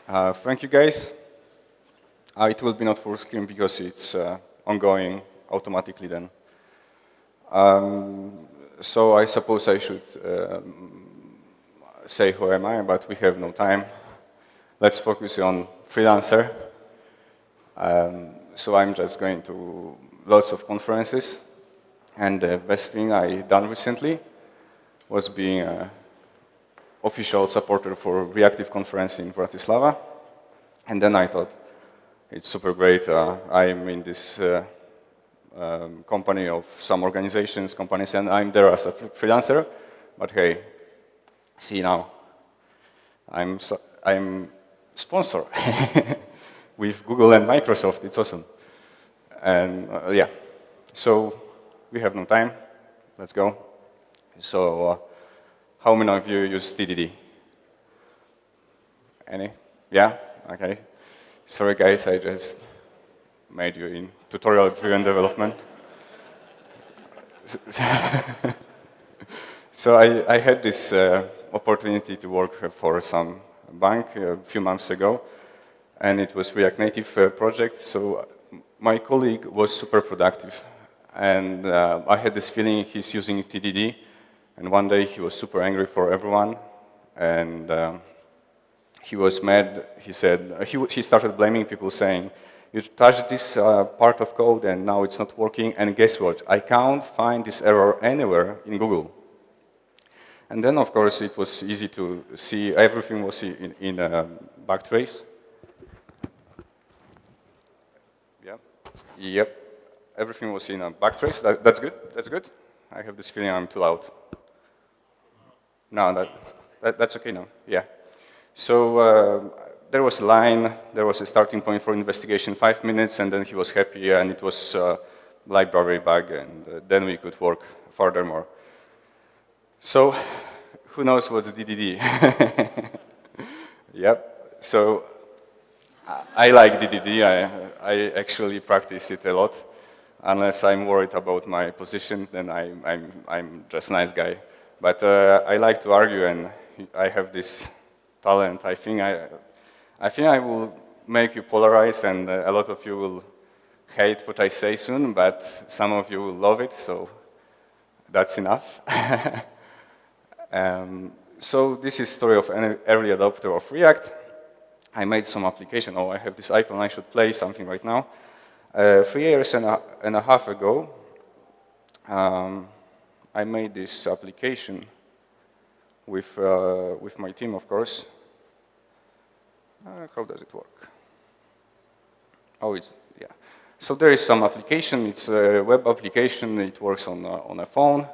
Thank you, guys. It will be not full screen because it's ongoing automatically then. So I suppose I should say who am I, but we have no time. Let's focus on freelancer. So I'm just going to lots of conferences, and the best thing I done recently was being an official supporter for Reactive conference in Bratislava. And then I thought, it's super great. I'm in this company of some companies, and I'm there as a freelancer. But hey, see now, I'm sponsor with Google and Microsoft. It's awesome. And yeah, so we have no time. Let's go. So how many of you use TDD? Any? Yeah? Okay. Sorry, guys, I just made you in tutorial-driven development. So I had this opportunity to work for some bank a few months ago, and it was React Native project, so my colleague was super productive. And I had this feeling he's using TDD, and one day he was super angry for everyone, and he was mad. He said, he started blaming people, saying, you touched this part of code and now it's not working, and guess what? I can't find this error anywhere in Google. And then, of course, it was easy to see everything was in a backtrace. Yep, everything was in a backtrace. That's good, that's good. I have this feeling I'm too loud. No, that's okay now, yeah. So there was a line, there was a starting point for investigation, 5 minutes, and then he was happy, and it was library bug, and then we could work furthermore. So who knows what's DDD? Yep, so I like DDD. I actually practice it a lot. Unless I'm worried about my position, then I'm just a nice guy. But I like to argue, and I have this talent. I think I will make you polarized, and a lot of you will hate what I say soon, but some of you will love it, so that's enough. So this is story of an early adopter of React. I made some application. Oh, I have this icon. I should play something right now. 3 years and a half ago, I made this application with my team, of course. How does it work? Oh, yeah. So there is some application. It's a web application. It works on a phone.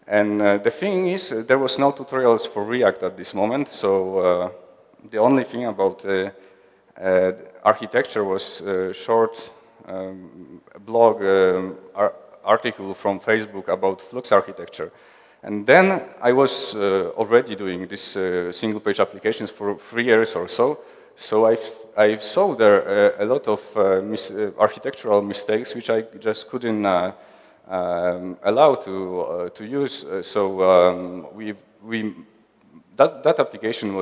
And the thing is, there was no tutorials for React at this moment. So the only thing about architecture was a short blog article from Facebook about Flux architecture. And then I was already doing this single-page applications for 3 years or so. So I saw there a lot of architectural mistakes which I just couldn't allow to use. So that application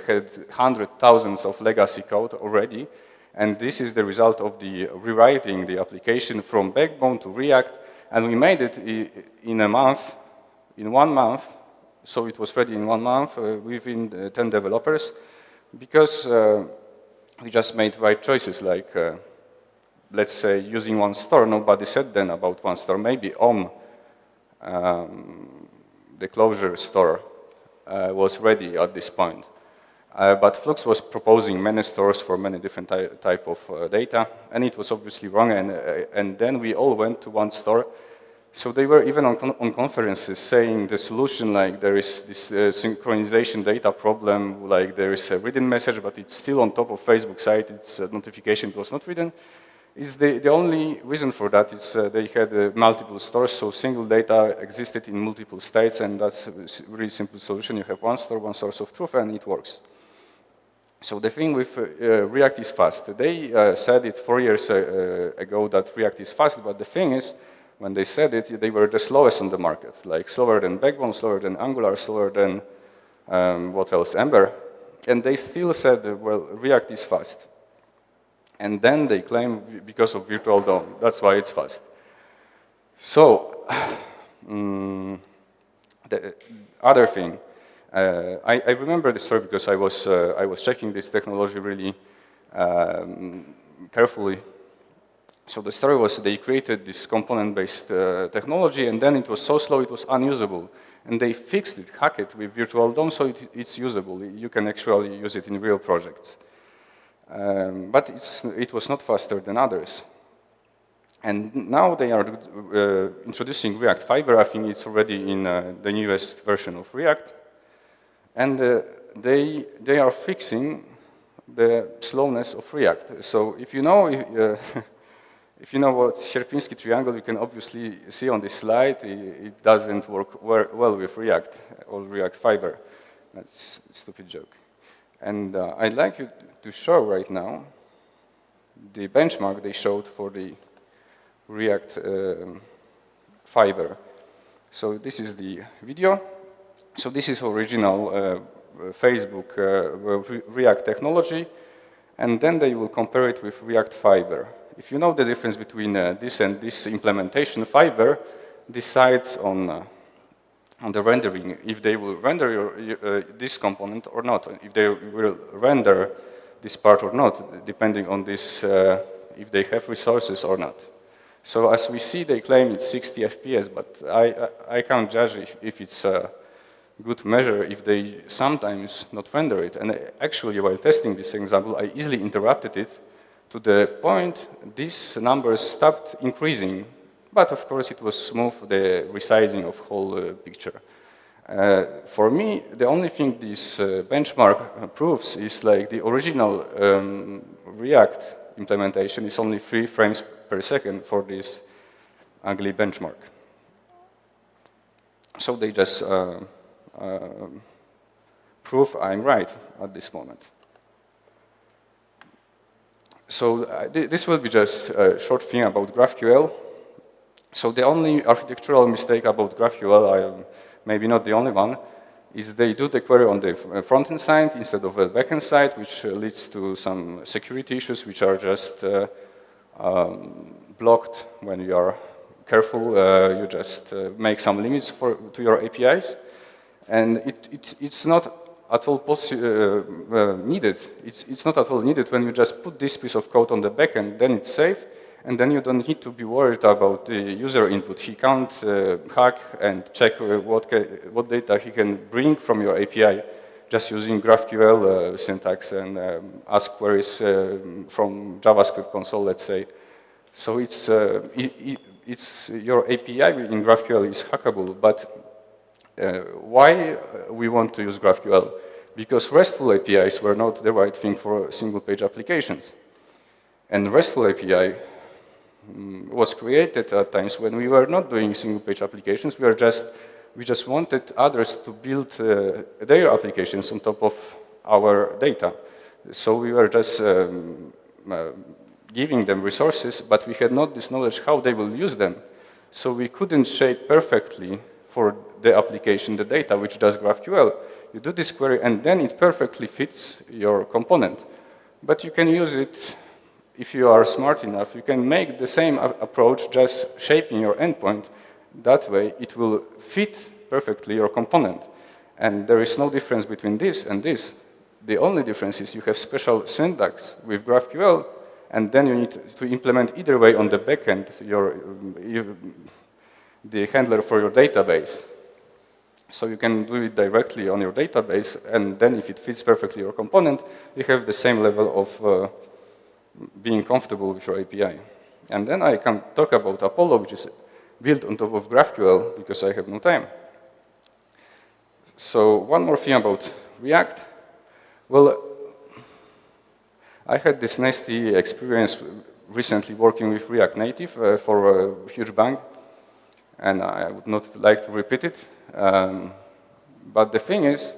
had hundreds of thousands of legacy code already. And this is the result of the rewriting the application from Backbone to React. And we made it in a month. In 1 month, so it was ready in 1 month within 10 developers, because we just made right choices, like, let's say, using one store. Nobody said then about one store. Maybe the closure store, was ready at this point. But Flux was proposing many stores for many different type of data, and it was obviously wrong, and then we all went to one store. So they were even on conferences saying the solution, like there is this synchronization data problem, like there is a written message, but it's still on top of Facebook site, its notification was not written. The only reason for that is they had multiple stores, so single data existed in multiple states, and that's a really simple solution. You have one store, one source of truth, and it works. So the thing with React is fast. They said it 4 years ago that React is fast, but the thing is, when they said it, they were the slowest on the market, like slower than Backbone, slower than Angular, slower than, what else, Ember. And they still said, well, React is fast. And then they claim because of virtual DOM, that's why it's fast. So, the other thing, I remember the story because I was checking this technology really carefully. So the story was they created this component-based technology, and then it was so slow it was unusable. And they fixed it, hacked it with virtual DOM, so it's usable. You can actually use it in real projects. But it was not faster than others. And now they are introducing React Fiber. I think it's already in the newest version of React. And they are fixing the slowness of React. So if you know, if you know what's Sierpiński triangle, you can obviously see on this slide it doesn't work well with React or React Fiber. That's a stupid joke. And I'd like you to show right now the benchmark they showed for the React Fiber. So this is the video. So this is original Facebook React technology, and then they will compare it with React Fiber. If you know the difference between this and this implementation, Fiber decides on the rendering, if they will render this component or not, if they will render this part or not, depending on this, if they have resources or not. So as we see, they claim it's 60 FPS, but I can't judge if it's a good measure if they sometimes not render it. And actually, while testing this example, I easily interrupted it to the point these numbers stopped increasing. But of course, it was smooth, the resizing of whole picture. For me, the only thing this benchmark proves is like the original React implementation is only 3 frames per second for this ugly benchmark. So they just prove I'm right at this moment. So this will be just a short thing about GraphQL. So the only architectural mistake about GraphQL, maybe not the only one, is they do the query on the front-end side instead of the back-end side, which leads to some security issues which are just blocked when you are careful. You just make some limits to your APIs. And it's not at all needed. It's not at all needed when you just put this piece of code on the backend, then it's safe, and then you don't need to be worried about the user input. He can't hack and check what data he can bring from your API just using GraphQL syntax and ask queries from JavaScript console, let's say. So it's your API in GraphQL is hackable, but why we want to use GraphQL? Because RESTful APIs were not the right thing for single-page applications. And RESTful API was created at times when we were not doing single-page applications. We just wanted others to build their applications on top of our data. So we were just giving them resources, but we had not this knowledge how they will use them. So we couldn't shape perfectly for the application the data, which does GraphQL. You do this query, and then it perfectly fits your component. But you can use it if you are smart enough. You can make the same approach, just shaping your endpoint. That way, it will fit perfectly your component. And there is no difference between this and this. The only difference is you have special syntax with GraphQL, and then you need to implement either way on the backend the handler for your database. So you can do it directly on your database, and then if it fits perfectly your component, you have the same level of being comfortable with your API. And then I can talk about Apollo, which is built on top of GraphQL, because I have no time. So one more thing about React. Well, I had this nasty experience recently working with React Native for a huge bank, and I would not like to repeat it. But the thing is,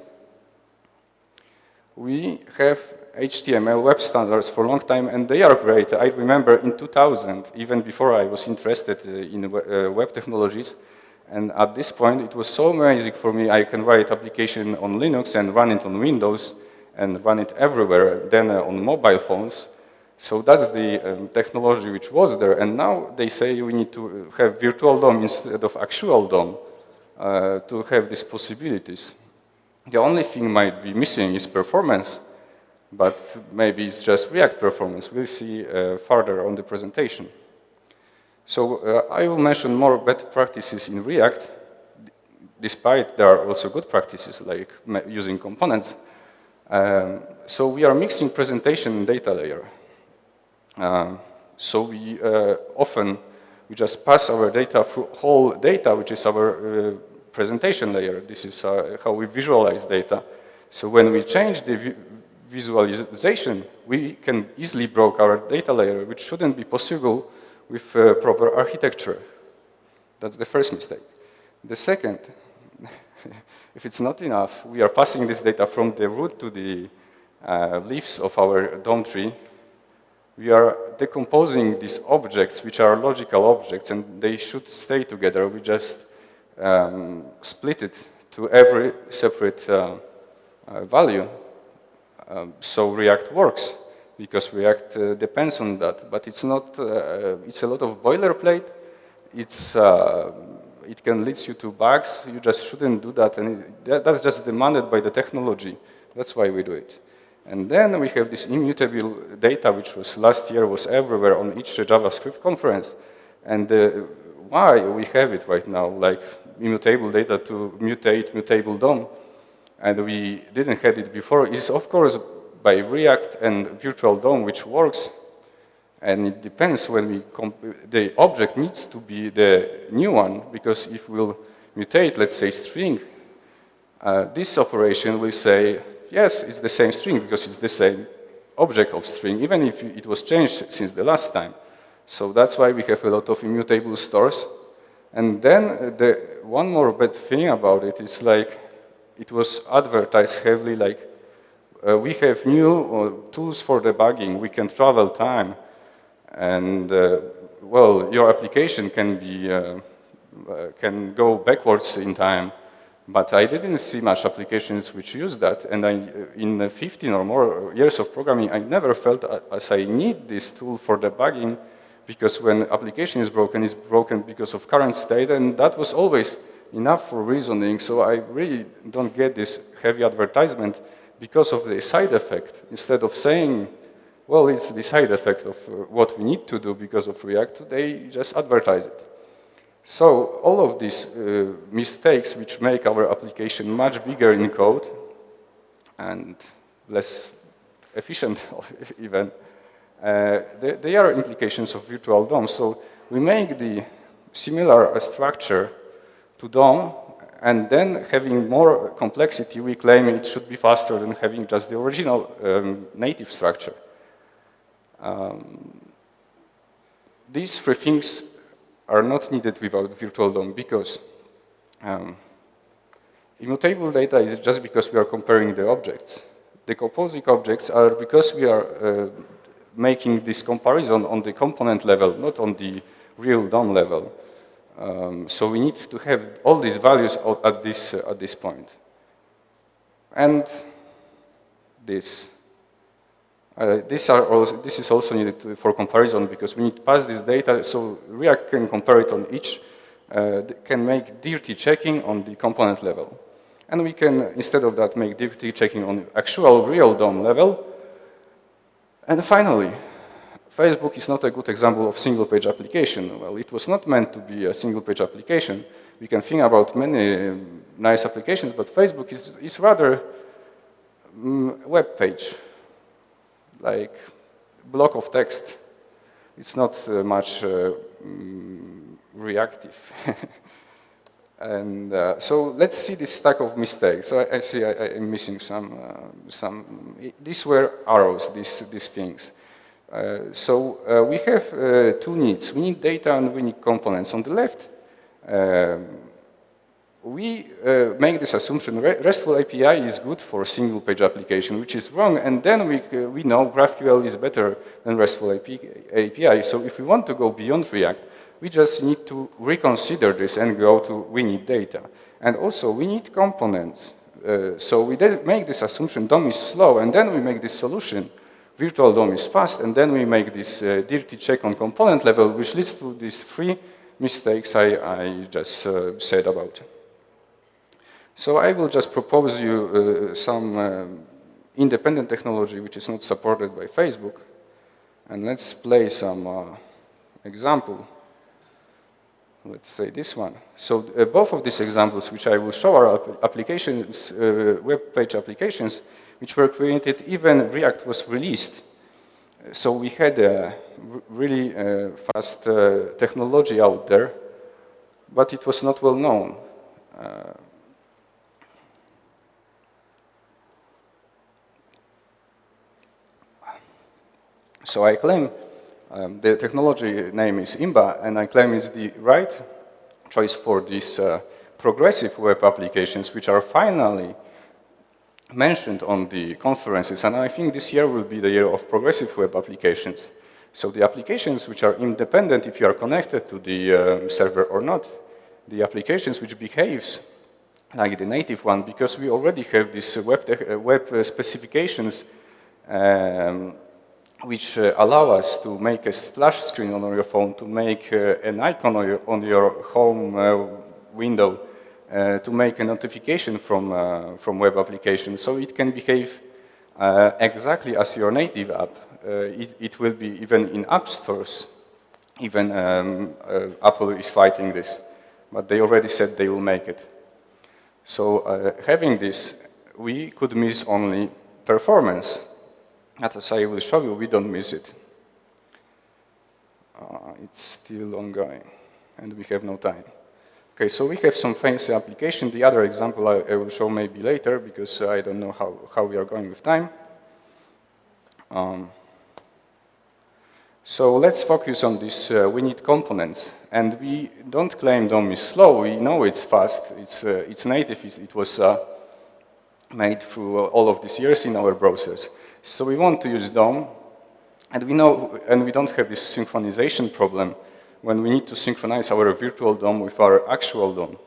we have HTML web standards for a long time, and they are great. I remember in 2000, even before I was interested in web technologies, and at this point, it was so amazing for me. I can write application on Linux and run it on Windows, and run it everywhere, then on mobile phones. So that's the technology which was there, and now they say we need to have virtual DOM instead of actual DOM to have these possibilities. The only thing might be missing is performance, but maybe it's just React performance. We'll see further on the presentation. So I will mention more best practices in React, despite there are also good practices like using components. So we are mixing presentation and data layer. So we often just pass our data through whole data, which is our presentation layer. This is how we visualize data. So when we change the visualization, we can easily break our data layer, which shouldn't be possible with proper architecture. That's the first mistake. The second, if it's not enough, we are passing this data from the root to the leaves of our DOM tree. We are decomposing these objects, which are logical objects, and they should stay together. We just split it to every separate value. So React works, because React depends on that. But it's not, it's a lot of boilerplate. It can lead you to bugs. You just shouldn't do that. And that's just demanded by the technology. That's why we do it. And then we have this immutable data, which was last year was everywhere on each JavaScript conference. And why we have it right now, like immutable data to mutate mutable DOM, and we didn't have it before, is of course by React and virtual DOM, which works. And it depends when we the object needs to be the new one, because if we'll mutate, let's say, string, this operation will say, yes, it's the same string because it's the same object of string, even if it was changed since the last time. So that's why we have a lot of immutable stores. And then one more bad thing about it is like it was advertised heavily, like we have new tools for debugging, we can travel time, and well, your application can be can go backwards in time. But I didn't see much applications which use that, and in 15 or more years of programming, I never felt as I need this tool for debugging, because when application is broken, it's broken because of current state, and that was always enough for reasoning. So I really don't get this heavy advertisement because of the side effect. Instead of saying, well, it's the side effect of what we need to do because of React, they just advertise it. So all of these mistakes, which make our application much bigger in code and less efficient even, they are implications of virtual DOM. So we make the similar structure to DOM, and then having more complexity, we claim it should be faster than having just the original native structure. These three things are not needed without virtual DOM, because immutable data is just because we are comparing the objects. Decomposing objects are because we are making this comparison on the component level, not on the real DOM level. So we need to have all these values at this point. And this. This is also needed for comparison, because we need to pass this data so React can compare it on each, can make dirty checking on the component level. And we can, instead of that, make dirty checking on actual real DOM level. And finally, Facebook is not a good example of single-page application. Well, it was not meant to be a single-page application. We can think about many nice applications, but Facebook is rather web page. Like block of text. It's not much reactive. And so let's see this stack of mistakes. So I see I'm missing some. These were arrows, these things. So we have two needs. We need data and we need components. On the left, we make this assumption, RESTful API is good for single-page application, which is wrong, and then we know GraphQL is better than RESTful API. So if we want to go beyond React, we just need to reconsider this and go to we need data. And also, we need components. So we make this assumption DOM is slow, and then we make this solution virtual DOM is fast, and then we make this dirty check on component level, which leads to these three mistakes I just said about. So I will just propose you some independent technology which is not supported by Facebook, and let's play some example. Let's say this one. So both of these examples, which I will show, are applications, web page applications, which were created even React was released. So we had a really fast technology out there, but it was not well known. So I claim the technology name is IMBA, and I claim it's the right choice for these progressive web applications, which are finally mentioned on the conferences. And I think this year will be the year of progressive web applications. So the applications which are independent if you are connected to the server or not, the applications which behaves like the native one, because we already have these web specifications which allow us to make a splash screen on your phone, to make an icon on your home window, to make a notification from web application. So it can behave exactly as your native app. It will be even in app stores. Even Apple is fighting this, but they already said they will make it. So having this, we could miss only performance. As I will show you, we don't miss it. It's still ongoing, and we have no time. Okay, so we have some fancy application. The other example I will show maybe later, because I don't know how we are going with time. So let's focus on this. We need components, and we don't claim DOM is slow. We know it's fast. It's native. It was made through all of these years in our browsers. So we want to use DOM, and we don't have this synchronization problem when we need to synchronize our virtual DOM with our actual DOM.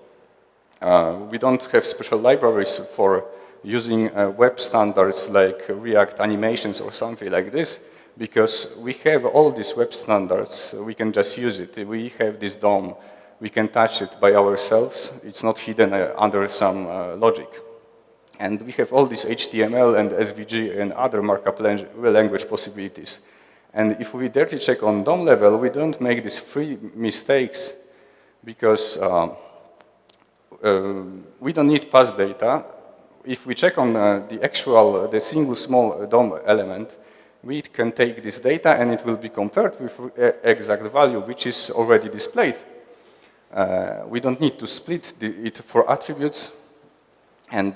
We don't have special libraries for using web standards like React animations or something like this, because we have all these web standards. We can just use it. We have this DOM. We can touch it by ourselves. It's not hidden under some logic. And we have all these HTML and SVG and other markup language possibilities. And if we dirty check on DOM level, we don't make these three mistakes, because we don't need pass data. If we check on the single small DOM element, we can take this data and it will be compared with exact value, which is already displayed. We don't need to split it for attributes. And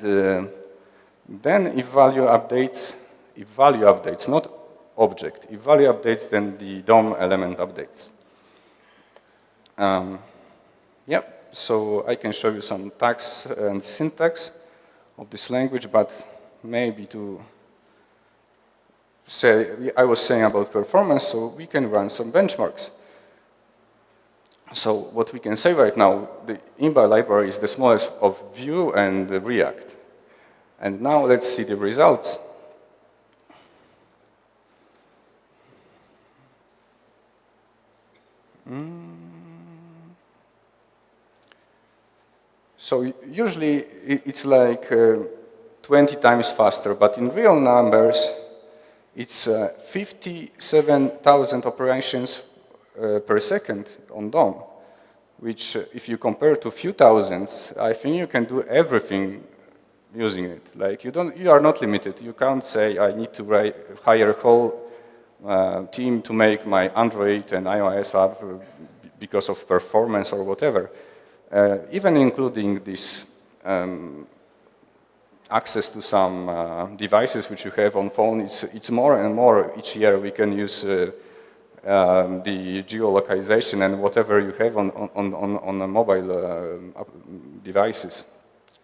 then if value updates, not object, if value updates, then the DOM element updates. So I can show you some tags and syntax of this language, but maybe to say, I was saying about performance, so we can run some benchmarks. So what we can say right now, the IMBA library is the smallest of Vue and React. And now let's see the results. So usually it's like 20 times faster, but in real numbers, it's 57,000 operations per second on DOM, which if you compare to a few thousands, I think you can do everything using it. Like you are not limited. You can't say I need to hire a whole team to make my Android and iOS app because of performance or whatever. Even including this access to some devices which you have on phone, it's more and more each year we can use the geolocalization and whatever you have on the mobile devices.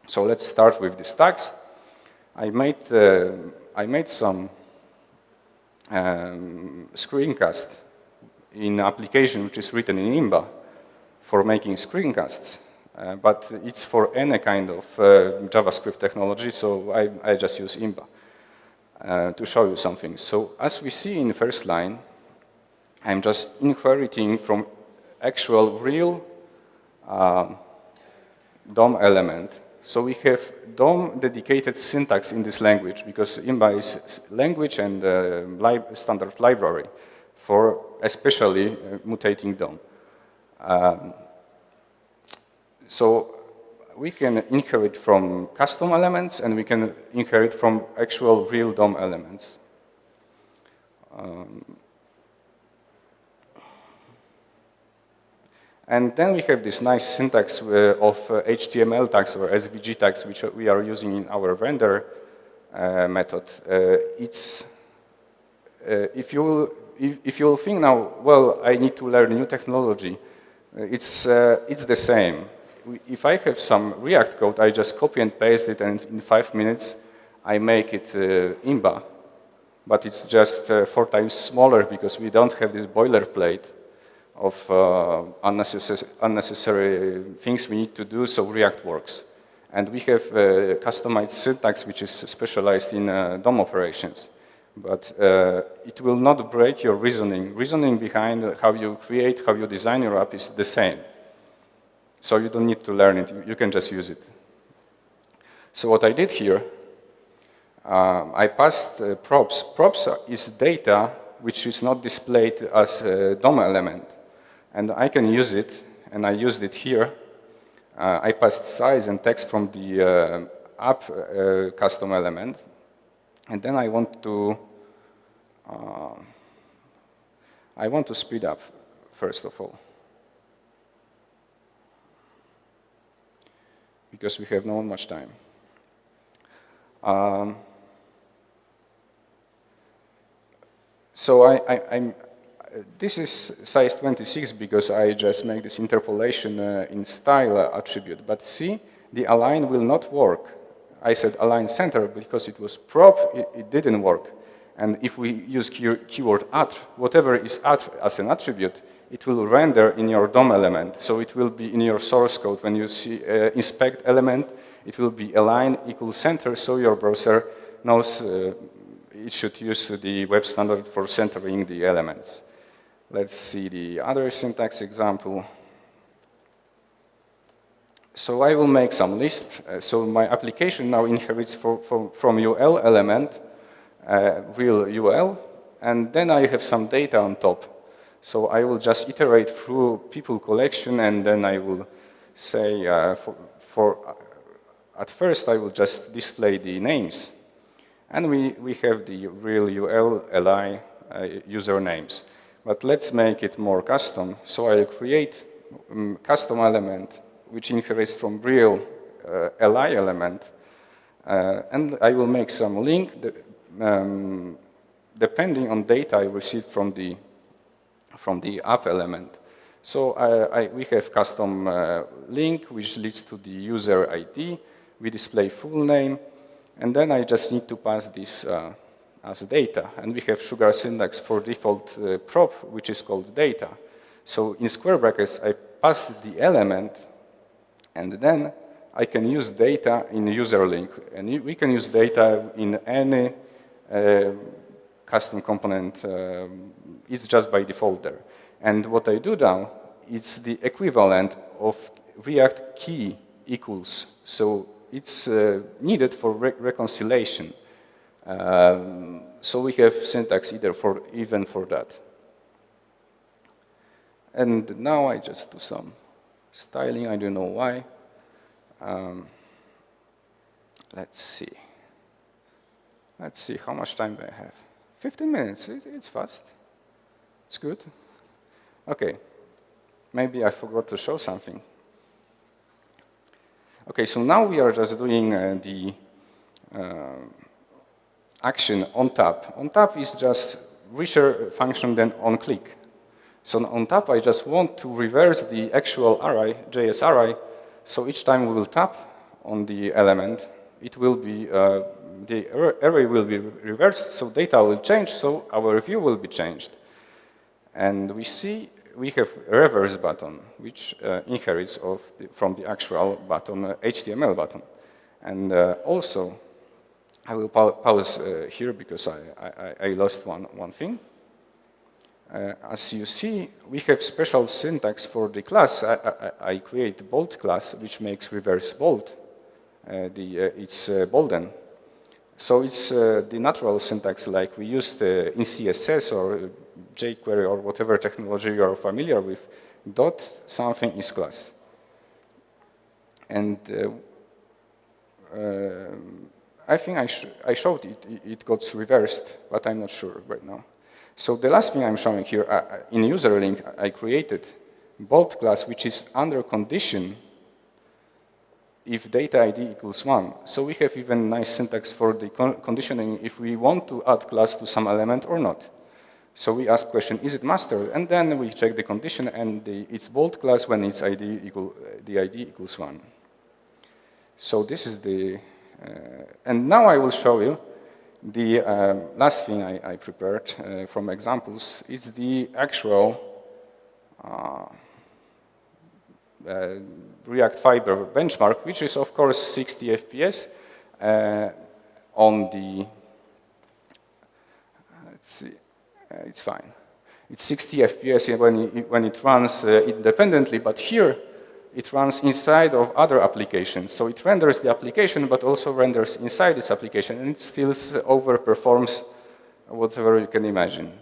So let's start with the tags. I made some screencast in application which is written in IMBA for making screencasts. but it's for any kind of JavaScript technology, so I just use imba to show you something. So as we see in the first line, I'm just inheriting from actual real DOM element. So we have DOM dedicated syntax in this language because imba is language and standard library for especially mutating DOM. So we can inherit from custom elements and we can inherit from actual real DOM elements. And then we have this nice syntax of HTML tags or SVG tags, which we are using in our render method. If you think now, well, I need to learn new technology, it's the same. If I have some React code, I just copy and paste it, and in 5 minutes, I make it imba. But it's just 4 times smaller because we don't have this boilerplate of unnecessary things we need to do, so React works. And we have customized syntax, which is specialized in DOM operations. But it will not break your reasoning. Reasoning behind how you create, how you design your app is the same. So you don't need to learn it. You can just use it. So what I did here, I passed props. Props is data which is not displayed as a DOM element. And I can use it, and I used it here. I passed size and text from the app custom element. And then I want to speed up, first of all. Because we have not much time. So this is size 26 because I just make this interpolation in style attribute. But see, the align will not work. I said align center because it was prop, it didn't work. And if we use keyword at, whatever is at as an attribute, it will render in your DOM element. So it will be in your source code. When you see inspect element, it will be align equals center, so your browser knows it should use the web standard for centering the elements. Let's see the other syntax example. So I will make some list. So my application now inherits from UL element, real UL, and then I have some data on top. So I will just iterate through people collection, and then I will say, at first I will just display the names. And we have the real UL, li usernames. But let's make it more custom. So I'll create custom element which inherits from real li element. And I will make some link depending on data I received from the app element. So we have custom link which leads to the user ID. We display full name. And then I just need to pass this as data. And we have sugar syntax for default prop, which is called data. So in square brackets, I pass the element, and then I can use data in user link. And we can use data in any custom component. It's just by default there. And what I do now, it's the equivalent of React key equals. So it's needed for reconciliation. So we have syntax even for that. And now I just do some styling. I don't know why. Let's see. Let's see how much time do I have. 15 minutes. It's fast. It's good. Okay. Maybe I forgot to show something. Okay, so now we are just doing the action on tap. On tap is just richer function than on click. So on tap, I just want to reverse the actual array, JS array. So each time we will tap on the element, it will be the array will be reversed. So data will change. So our view will be changed. And we see we have a reverse button, which inherits from the actual button, HTML button. And also, I will pause here because I lost one thing. As you see, we have special syntax for the class. I create bold class, which makes reverse bold. It's bolden. So it's the natural syntax like we used in CSS or jQuery or whatever technology you are familiar with. Dot something is class. And I think I showed it got reversed, but I'm not sure right now. So the last thing I'm showing here, in user link, I created bold class, which is under condition if data ID equals 1. So we have even nice syntax for the conditioning if we want to add class to some element or not. So we ask question, is it mastered? And then we check the condition, and it's bold class when its ID equals 1. So this is the, and now I will show you the last thing I prepared from examples. It's the actual React Fiber benchmark, which is of course 60 FPS on the, let's see, it's fine. It's 60 FPS when it runs independently, but here it runs inside of other applications. So it renders the application, but also renders inside this application, and it still overperforms whatever you can imagine.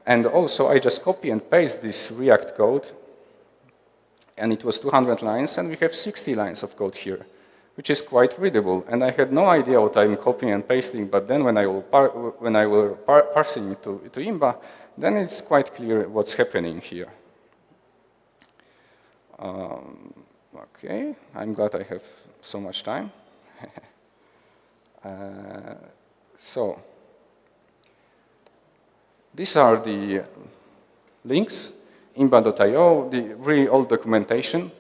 And also, I just copy and paste this React code, and it was 200 lines, and we have 60 lines of code here, which is quite readable. And I had no idea what I'm copying and pasting, but then when I will parsing it to IMBA, then it's quite clear what's happening here. Okay, I'm glad I have so much time. So, these are the links, imba.io, the really old documentation.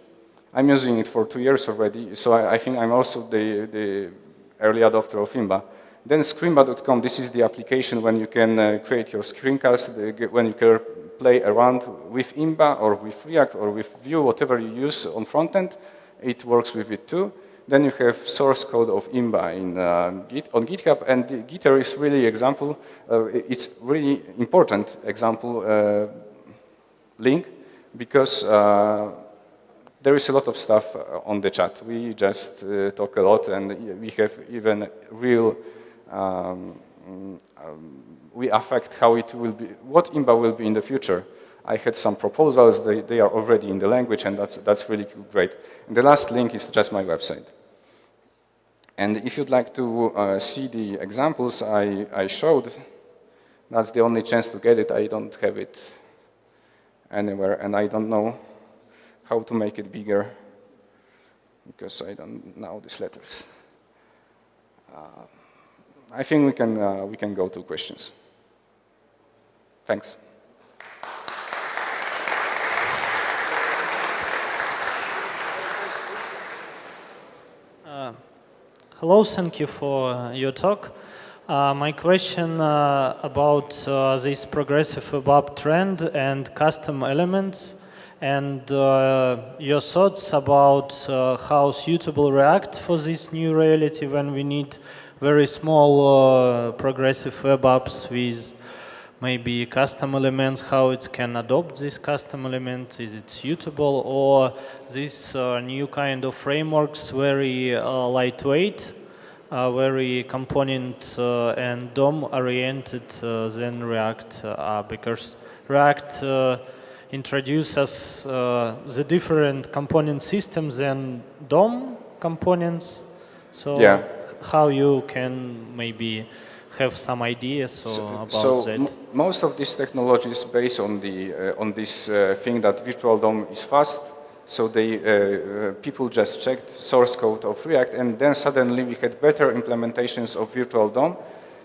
I'm using it for 2 years already, so I think I'm also the early adopter of IMBA. Then screenba.com, this is the application when you can create your screencast, when you can play around with IMBA or with React or with Vue, whatever you use on frontend, it works with it too. Then you have source code of IMBA on GitHub, and the Gitter is really example. It's really important example link because there is a lot of stuff on the chat. We just talk a lot, and we have even real. We affect how it will be, what IMBA will be in the future. I had some proposals. They are already in the language, and that's really great. And the last link is just my website. And if you'd like to see the examples I showed, that's the only chance to get it. I don't have it anywhere, and I don't know how to make it bigger because I don't know these letters. I think we can go to questions. Thanks. Hello, thank you for your talk. My question about this progressive web app trend and custom elements, and your thoughts about how suitable React for this new reality when we need very small progressive web apps with maybe custom elements, how it can adopt this custom element, is it suitable, or this new kind of frameworks very lightweight, very component and DOM oriented than React are, because React introduces the different component systems than DOM components. So yeah. How you can maybe have some ideas about that? Most of these technologies based on this thing that virtual DOM is fast. So people just checked source code of React, and then suddenly we had better implementations of virtual DOM.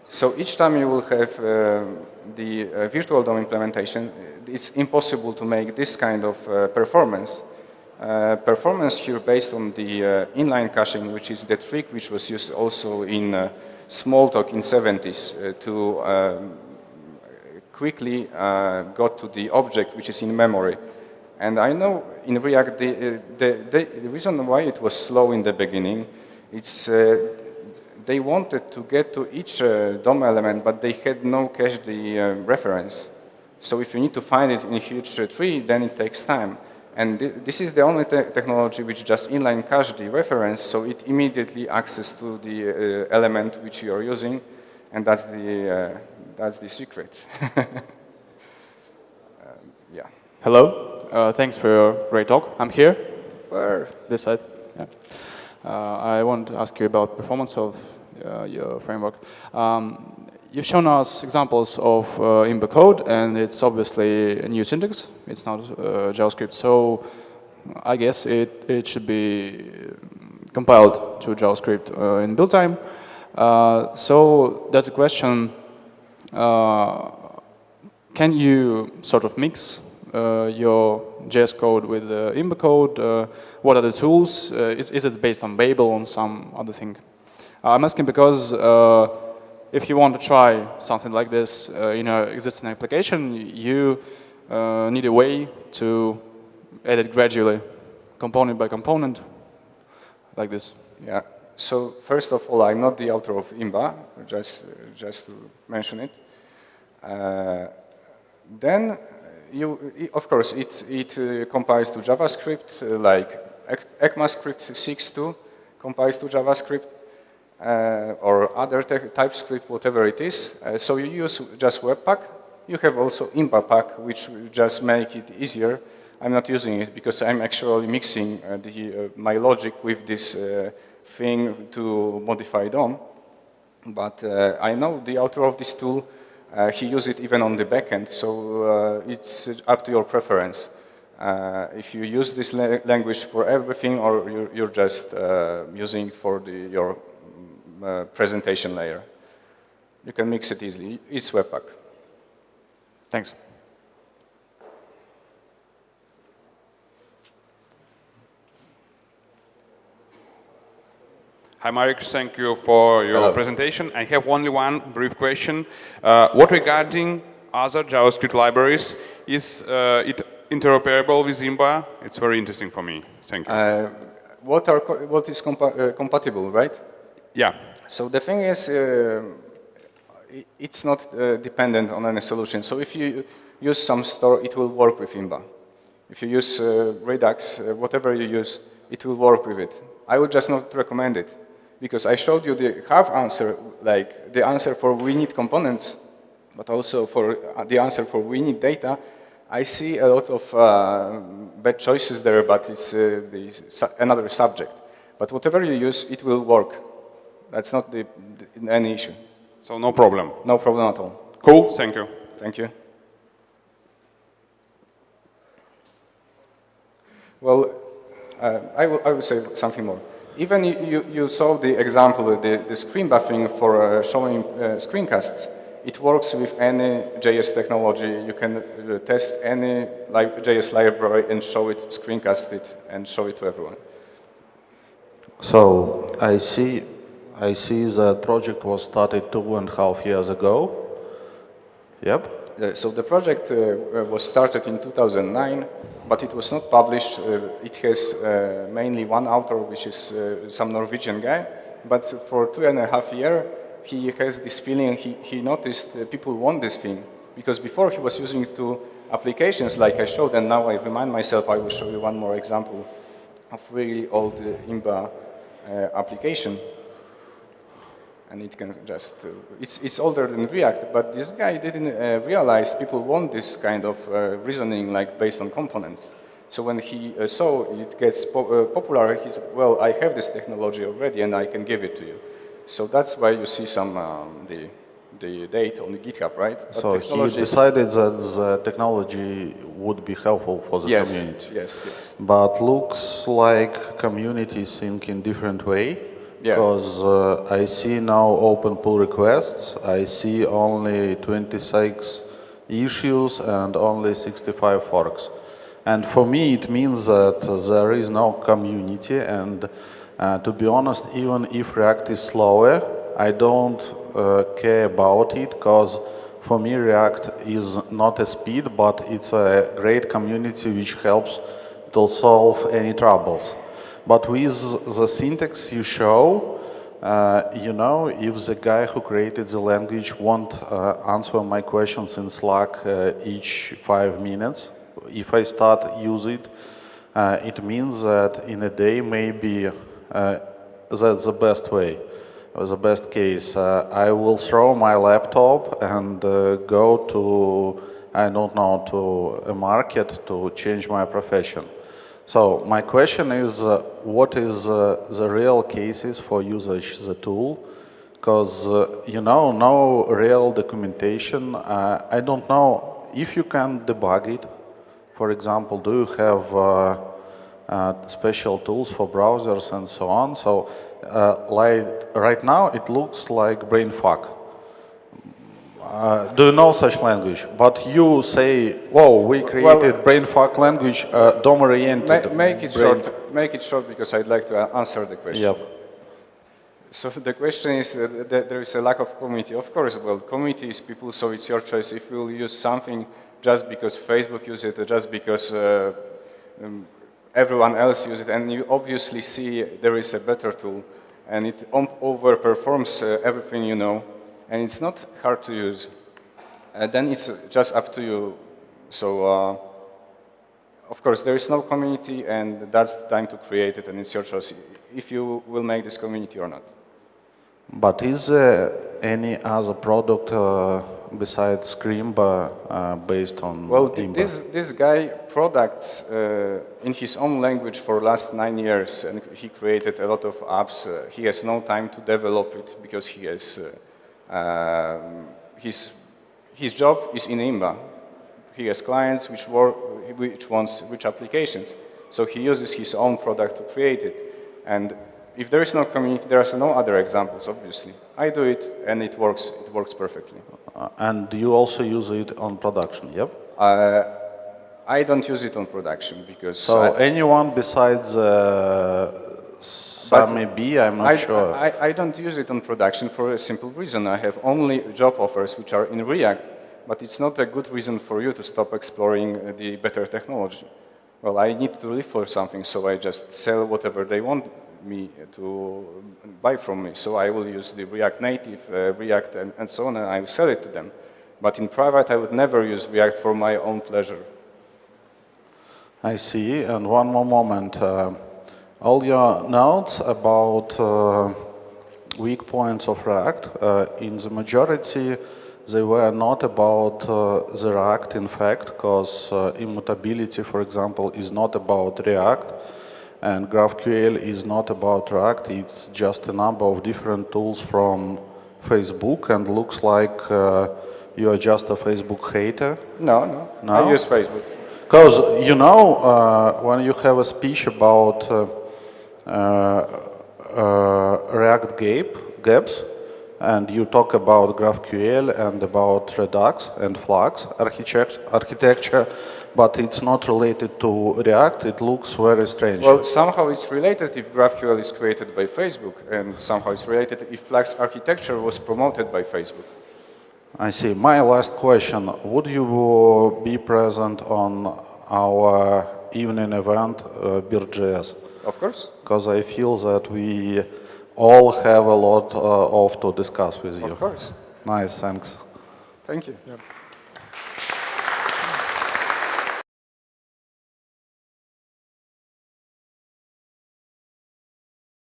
So each time you will have the virtual DOM implementation, it's impossible to make this kind of performance. Performance here based on the inline caching, which is the trick which was used also in Smalltalk in 70s to quickly got to the object which is in memory. And I know in React, the reason why it was slow in the beginning, it's they wanted to get to each DOM element, but they had no cached reference. So if you need to find it in a huge tree, then it takes time. And this is the only technology which just inline cache the reference, so it immediately access to the element which you are using, and that's the secret. Yeah. Hello. Thanks for your great talk. I'm here. Where? This side. Yeah. I want to ask you about performance of your framework. You've shown us examples of Imba code, and it's obviously a new syntax. It's not JavaScript, so I guess it should be compiled to JavaScript in build time. So there's a question, can you sort of mix your JS code with Imba code? What are the tools? Is it based on Babel or on some other thing? I'm asking because if you want to try something like this in an existing application, you need a way to add it gradually, component by component, like this. Yeah. So first of all, I'm not the author of Imba, just to mention it. Then, of course, it compiles to JavaScript, like ECMAScript 6.2 compiles to JavaScript, or other TypeScript, whatever it is. So you use just Webpack. You have also Imba-Pack, which will just make it easier. I'm not using it because I'm actually mixing my logic with this thing to modify DOM. But I know the author of this tool. He used it even on the backend, so it's up to your preference. If you use this language for everything, or you're just using it for your presentation layer. You can mix it easily. It's Webpack. Thanks. Hi, Marek. Thank you for your presentation. I have only one brief question. What regarding other JavaScript libraries? Is it interoperable with Imba? It's very interesting for me. Thank you. What is compatible, right? Yeah. So the thing is, it's not dependent on any solution. So if you use some store, it will work with Imba. If you use Redux, whatever you use, it will work with it. I would just not recommend it, because I showed you the half answer, like the answer for we need components, but also for the answer for we need data. I see a lot of bad choices there, but it's another subject. But whatever you use, it will work. That's not any issue. So no problem? No problem at all. Cool, thank you. Thank you. Well, I will say something more. Even you saw the example, the screen buffering for showing screencasts. It works with any JS technology. You can test any JS library and show it, screencast it, and show it to everyone. So I see that project was started 2.5 years ago. Yep. So the project was started in 2009, but it was not published. It has mainly one author, which is some Norwegian guy. But for 2.5 years, he has this feeling, he noticed people want this thing. Because before he was using two applications like I showed, and now I remind myself, I will show you one more example of really old Imba application. And it can just, it's older than React, but this guy didn't realize people want this kind of reasoning, like based on components. So when he saw it gets popular, he said, well, I have this technology already and I can give it to you. So that's why you see some, the date on the GitHub, right? But so he decided that the technology would be helpful for the community. Yes. But looks like community think in different way. Yeah. Because I see now open pull requests, I see only 26 issues and only 65 forks. And for me, it means that there is no community, and to be honest, even if React is slower, I don't care about it, because for me, React is not a speed, but it's a great community which helps to solve any troubles. But with the syntax you show, you know, if the guy who created the language won't answer my questions in Slack each 5 minutes, if I start use it, it means that in a day maybe that's the best way, or the best case. I will throw my laptop and go to, I don't know, to a market to change my profession. So my question is, what is the real cases for usage the tool? Because, you know, no real documentation. I don't know if you can debug it. For example, do you have special tools for browsers and so on? So like right now, it looks like brain fuck. Do you know such language? But you say, "Whoa, we created brainfuck language, DOM-oriented." Make it short because I'd like to answer the question. Yep. So the question is that there is a lack of community. Of course, well, community is people, so it's your choice. If you'll use something just because Facebook uses it, or just because everyone else uses it, and you obviously see there is a better tool, and it overperforms everything you know, and it's not hard to use, then it's just up to you. So, of course, there is no community, and that's the time to create it, and it's your choice if you will make this community or not. But is there any other product besides Scrimba based on Imba? This guy products in his own language for the last 9 years, and he created a lot of apps. He has no time to develop it because he has his job is in Imba. He has clients which applications. So he uses his own product to create it. And if there is no community, there are no other examples, obviously. I do it, and it works perfectly. And you also use it on production, yep? I don't use it on production because... So anyone besides Sami B, I'm not sure. I don't use it on production for a simple reason. I have only job offers which are in React, but it's not a good reason for you to stop exploring the better technology. Well, I need to live for something, so I just sell whatever they want me to buy from me. So I will use the React Native, React, and so on, and I will sell it to them. But in private, I would never use React for my own pleasure. I see. And one more moment. All your notes about weak points of React, in the majority, they were not about the React, in fact, because immutability, for example, is not about React, and GraphQL is not about React. It's just a number of different tools from Facebook, and looks like you are just a Facebook hater. No? I use Facebook. Because, you know, when you have a speech about React gaps, and you talk about GraphQL and about Redux and Flux architecture, but it's not related to React, it looks very strange. Well, somehow it's related if GraphQL is created by Facebook, and somehow it's related if Flux architecture was promoted by Facebook. I see. My last question, would you be present on our evening event, Beer.js? Of course. Because I feel that we all have a lot to discuss with you. Of course. Nice, thanks. Thank you. Yeah.